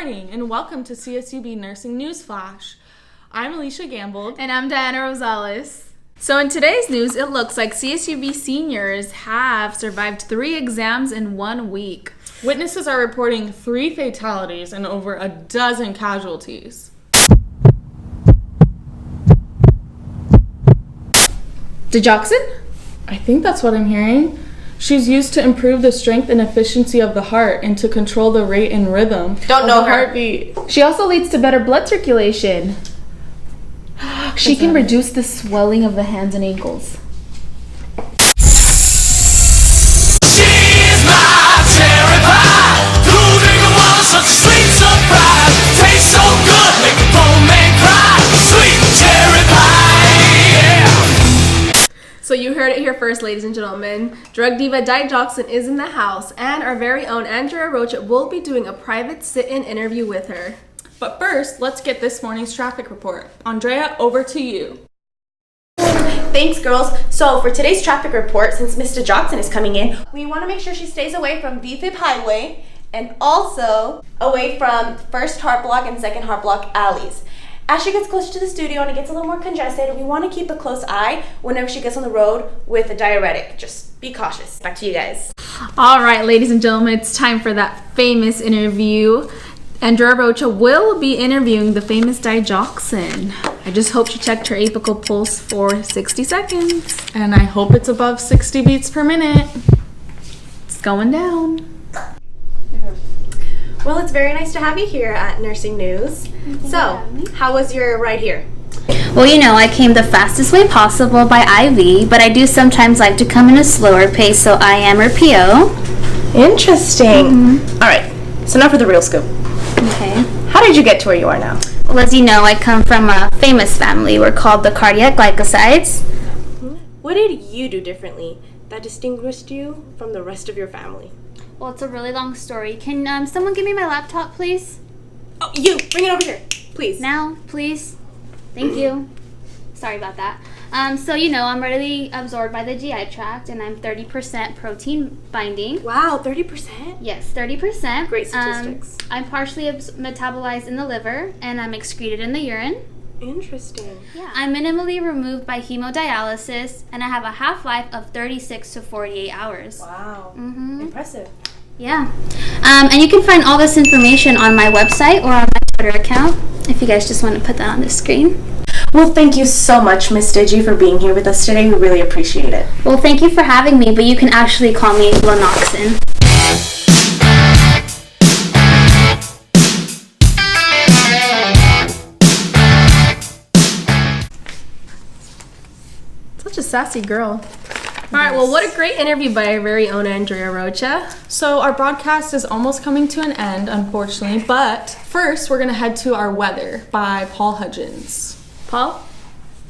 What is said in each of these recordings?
morning and welcome to CSUB Nursing News Flash. I'm Alicia Gambold. And I'm Diana Rosales. So in today's news, it looks like CSUB seniors have survived 3 exams in 1 week. Witnesses are reporting 3 fatalities and over a dozen casualties. Digoxin? I think that's what I'm hearing. She's used to improve the strength and efficiency of the heart and to control the rate and rhythm of the heartbeat. She also leads to better blood circulation. She can reduce the swelling of the hands and ankles. So you heard it here first, ladies and gentlemen. Drug diva Digoxin is in the house, and our very own Andrea Rocha will be doing a private sit-in interview with her. But first, let's get this morning's traffic report. Andrea, over to you. Thanks, girls. So for today's traffic report, since Mr. Digoxin is coming in, we want to make sure she stays away from VFib Highway and also away from first heart block and second heart block alleys. As she gets closer to the studio and it gets a little more congested, we want to keep a close eye whenever she gets on the road with a diuretic. Just be cautious. Back to you guys. All right, ladies and gentlemen, it's time for that famous interview. Andrea Rocha will be interviewing the famous Digoxin. I just hope she checked her apical pulse for 60 seconds. And I hope it's above 60 beats per minute. It's going down. Well, it's very nice to have you here at Nursing News. So, how was your ride here? Well, you know, I came the fastest way possible by IV, but I do sometimes like to come in a slower pace, so I am her PO. Interesting. All right, so now for the real scoop. Okay. How did you get to where you are now? Well, as you know, I come from a famous family. We're called the cardiac glycosides. What did you do differently that distinguished you from the rest of your family? Well, it's a really long story. Can someone give me my laptop, please? Oh, you! Bring it over here, please. Now, please. Thank you. Sorry about that. So, you know, I'm readily absorbed by the GI tract, and I'm 30% protein binding. Wow, 30%? Yes, 30%. Great statistics. I'm partially metabolized in the liver, and I'm excreted in the urine. Interesting. Yeah. I'm minimally removed by hemodialysis, and I have a half-life of 36 to 48 hours. Wow. Impressive. Yeah. And you can find all this information on my website or on my Twitter account, if you guys just want to put that on the screen. Well, thank you so much, Miss Digi, for being here with us today. We really appreciate it. Well, thank you for having me, but you can actually call me Lanoxin. Such a sassy girl. All right, well, what a great interview by our very own Andrea Rocha. So our broadcast is almost coming to an end, unfortunately, but first we're going to head to our weather by Paul Hudgens. Paul?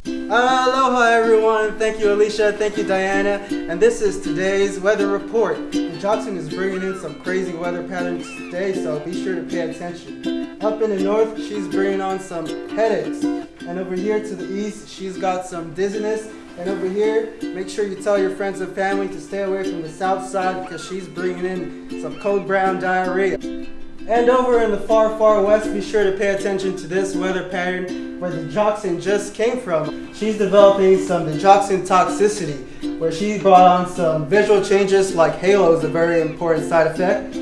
Aloha everyone, thank you Alicia, thank you Diana, and this is today's weather report. Digoxin is bringing in some crazy weather patterns today, so be sure to pay attention. Up in the north, she's bringing on some headaches, and over here to the east, she's got some dizziness, and over here, make sure you tell your friends and family to stay away from the south side because she's bringing in some cold brown diarrhea. And over in the far, far west, be sure to pay attention to this weather pattern where the Digoxin just came from. She's developing some Digoxin toxicity, where she brought on some visual changes like halo is a very important side effect,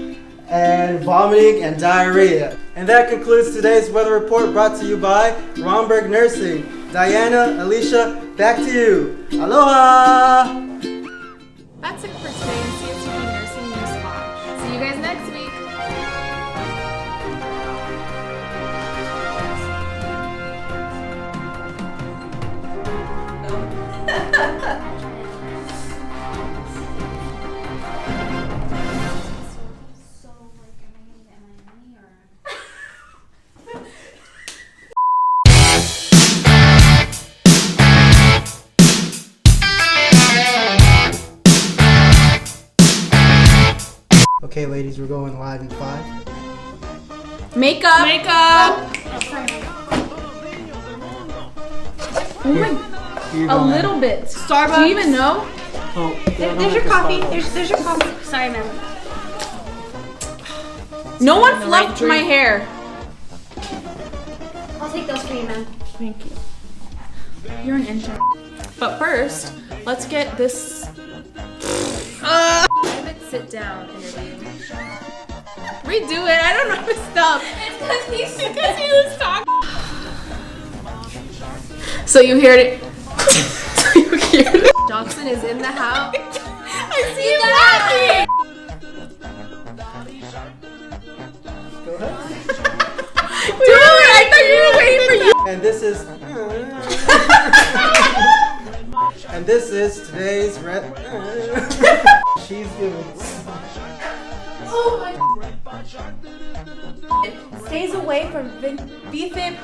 and vomiting and diarrhea. And that concludes today's weather report brought to you by Romberg Nursing. Diana, Alicia, back to you. Aloha! That's it for today in CSUB Nursing News Flash. See you guys next week. Okay, ladies, we're going live in 5. Makeup. Oh my, Here you a go, little ma'am. bit. Starbucks. Do you even know? Oh, There's your coffee. There's your coffee. Sorry, ma'am. No one the right fluffed my drink. hair. take those for you, ma'am. Thank you. You're an intern. But first, let's get this. Private sit down interview. Redo it. I don't know how to stop. It's Because he was talking. So you heard it. You heard it. Johnson is in the house. I see you laughing. Go ahead. Dude, I thought you were waiting for you. And this is. And this is today's She's giving. Stays away from VFib.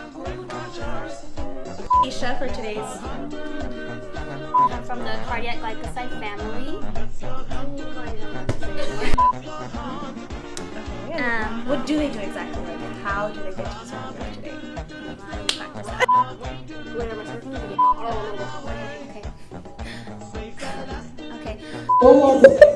Isha for today's. from the cardiac glycoside family. What do they do exactly? Like, how do they get to this formula today? Okay. Okay.